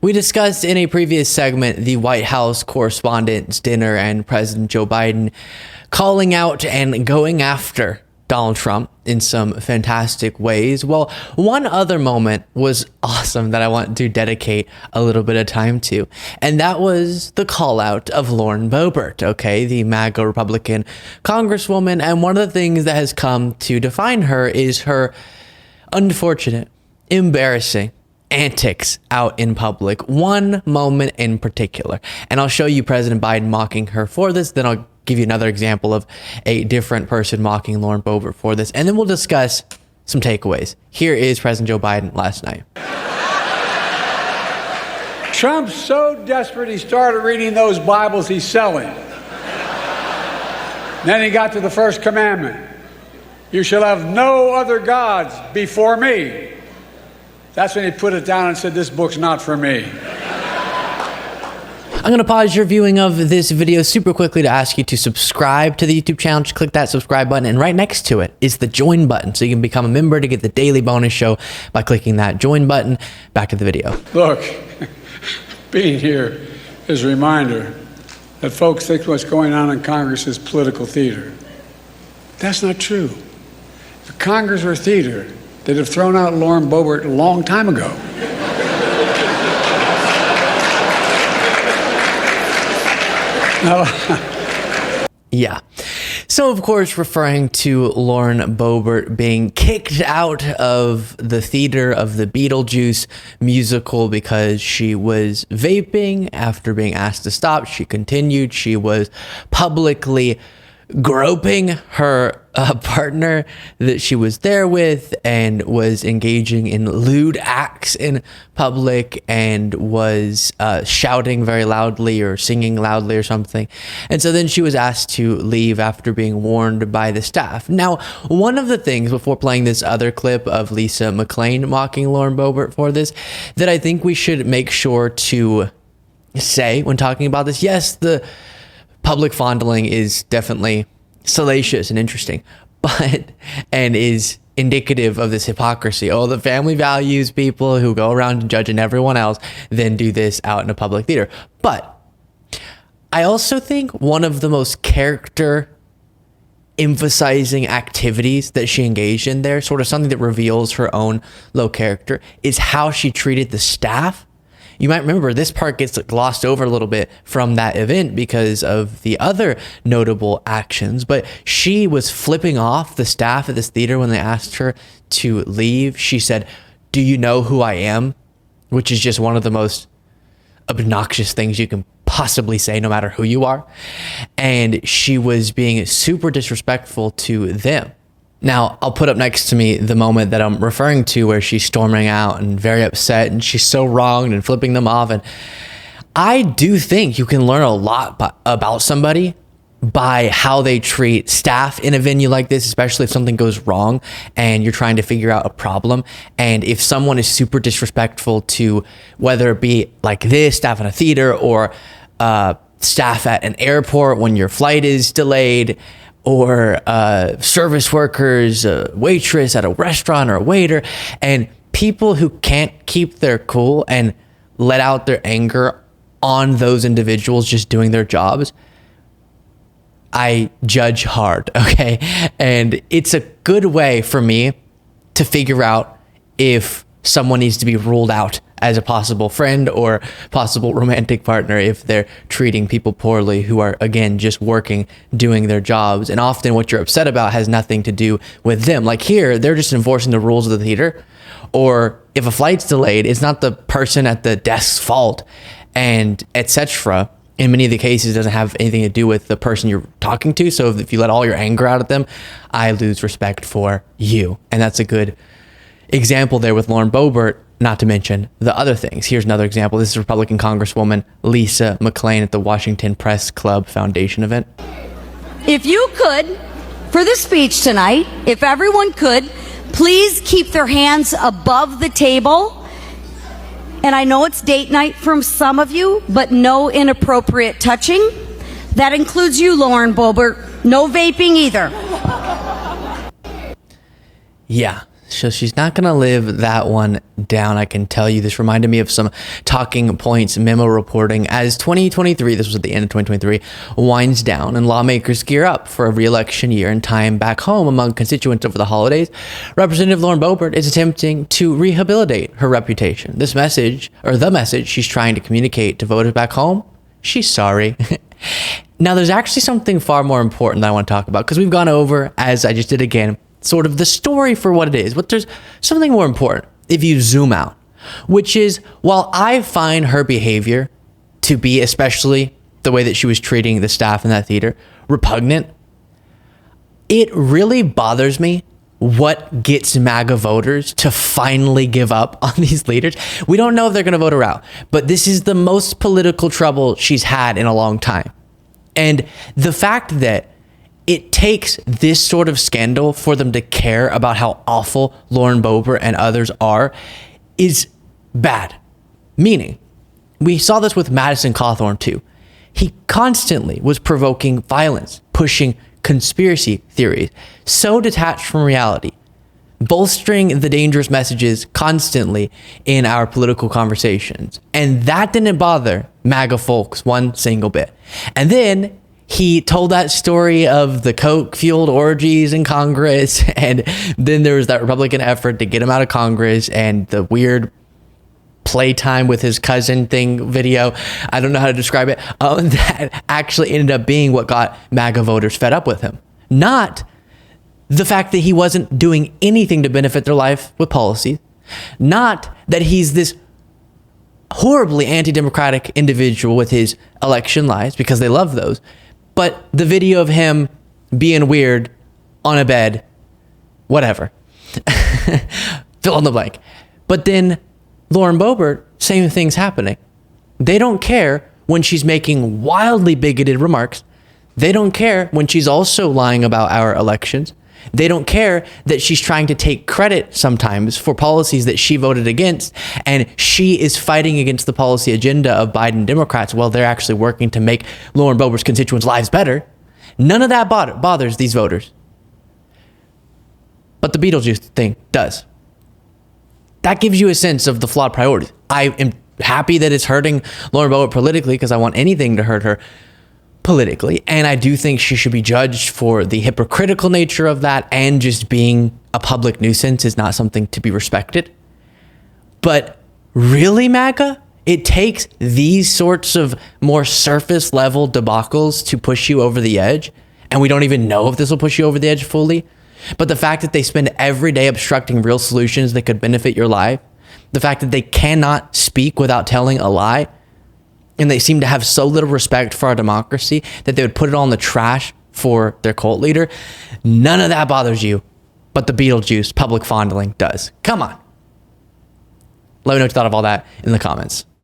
We discussed in a previous segment the White House Correspondents' dinner and President Joe Biden calling out and going after Donald Trump in some fantastic ways. Well, one other moment was awesome that I want to dedicate a little bit of time to, and that was the call out of Lauren Boebert, okay, the MAGA Republican congresswoman. And one of the things that has come to define her is her unfortunate, embarrassing antics out in public. One moment in particular, and I'll show you President Biden mocking her for this, then I'll give you another example of a different person mocking Lauren Boebert for this, and then we'll discuss some takeaways. Here is President Joe Biden last night. Trump's so desperate he started reading those Bibles he's selling. Then he got to the first commandment. You shall have no other gods before me. That's when he put it down and said, this book's not for me. I'm going to pause your viewing of this video super quickly to ask you to subscribe to the YouTube channel. Just click that subscribe button, and right next to it is the join button. So you can become a member to get the daily bonus show by clicking that join button. Back to the video. Look, being here is a reminder that folks think what's going on in Congress is political theater. That's not true. If Congress were theater, they'd have thrown out Lauren Boebert a long time ago. Yeah. So, of course, referring to Lauren Boebert being kicked out of the theater of the Beetlejuice musical because she was vaping after being asked to stop. She continued. She was publicly groping her partner that she was there with, and was engaging in lewd acts in public, and was shouting very loudly or singing loudly or something. And so then she was asked to leave after being warned by the staff. Now, one of the things, before playing this other clip of Lisa McClain mocking Lauren Boebert for this, that I think we should make sure to say when talking about this, yes, the public fondling is definitely salacious and interesting, and is indicative of this hypocrisy. Oh, the family values people who go around judging everyone else, then do this out in a public theater. But I also think one of the most character emphasizing activities that she engaged in there, sort of something that reveals her own low character, is how she treated the staff. You might remember this part gets glossed over a little bit from that event because of the other notable actions, but she was flipping off the staff at this theater when they asked her to leave. She said, "Do you know who I am?" Which is just one of the most obnoxious things you can possibly say, no matter who you are. And she was being super disrespectful to them. Now, I'll put up next to me the moment that I'm referring to where she's storming out and very upset, and she's so wronged and flipping them off. And I do think you can learn a lot about somebody by how they treat staff in a venue like this, especially if something goes wrong and you're trying to figure out a problem. And if someone is super disrespectful to, whether it be like this, staff in a theater, or staff at an airport when your flight is delayed, or service workers, a waitress at a restaurant, or a waiter, and people who can't keep their cool and let out their anger on those individuals just doing their jobs, I judge hard, okay? And it's a good way for me to figure out if someone needs to be ruled out as a possible friend or possible romantic partner if they're treating people poorly who are, again, just working, doing their jobs. And often what you're upset about has nothing to do with them. Like here, they're just enforcing the rules of the theater. Or if a flight's delayed, it's not the person at the desk's fault, and etc. In many of the cases, it doesn't have anything to do with the person you're talking to. So if you let all your anger out at them, I lose respect for you. And that's a good example there with Lauren Boebert, not to mention the other things. Here's another example. This is Republican Congresswoman Lisa McClain at the Washington Press Club Foundation event. If you could, for the speech tonight, if everyone could, please keep their hands above the table. And I know it's date night from some of you, but no inappropriate touching. That includes you, Lauren Boebert. No vaping either. Yeah. So she's not going to live that one down, I can tell you. This reminded me of some talking points memo reporting as 2023, this was at the end of 2023, winds down and lawmakers gear up for a re-election year and time back home among constituents over the holidays. Representative Lauren Boebert is attempting to rehabilitate her reputation. This message, or the message she's trying to communicate to voters back home, she's sorry. Now, there's actually something far more important that I want to talk about, because we've gone over, as I just did again, sort of the story for what it is. But there's something more important if you zoom out, which is, while I find her behavior to be, especially the way that she was treating the staff in that theater, repugnant, it really bothers me what gets MAGA voters to finally give up on these leaders. We don't know if they're going to vote her out, but this is the most political trouble she's had in a long time. And the fact that it takes this sort of scandal for them to care about how awful Lauren Boebert and others are is bad. Meaning, we saw this with Madison Cawthorn too. He constantly was provoking violence, pushing conspiracy theories, so detached from reality, bolstering the dangerous messages constantly in our political conversations. And that didn't bother MAGA folks one single bit. And then he told that story of the coke-fueled orgies in Congress, and then there was that Republican effort to get him out of Congress and the weird playtime with his cousin thing video. I don't know how to describe it. That actually ended up being what got MAGA voters fed up with him. Not the fact that he wasn't doing anything to benefit their life with policy. Not that he's this horribly anti-democratic individual with his election lies, because they love those. But the video of him being weird on a bed, whatever. Fill in the blank. But then Lauren Boebert, same thing's happening. They don't care when she's making wildly bigoted remarks. They don't care when she's also lying about our elections. They don't care that she's trying to take credit sometimes for policies that she voted against, and she is fighting against the policy agenda of Biden Democrats while they're actually working to make Lauren Boebert's constituents' lives better. None of that bothers these voters. But the Beetlejuice thing does. That gives you a sense of the flawed priorities. I am happy that it's hurting Lauren Boebert politically, because I want anything to hurt her politically. And I do think she should be judged for the hypocritical nature of that, and just being a public nuisance is not something to be respected. But really, MAGA, it takes these sorts of more surface level debacles to push you over the edge. And we don't even know if this will push you over the edge fully. But the fact that they spend every day obstructing real solutions that could benefit your life, the fact that they cannot speak without telling a lie, and they seem to have so little respect for our democracy that they would put it all in the trash for their cult leader, none of that bothers you, but the Beetlejuice public fondling does. Come on. Let me know what you thought of all that in the comments.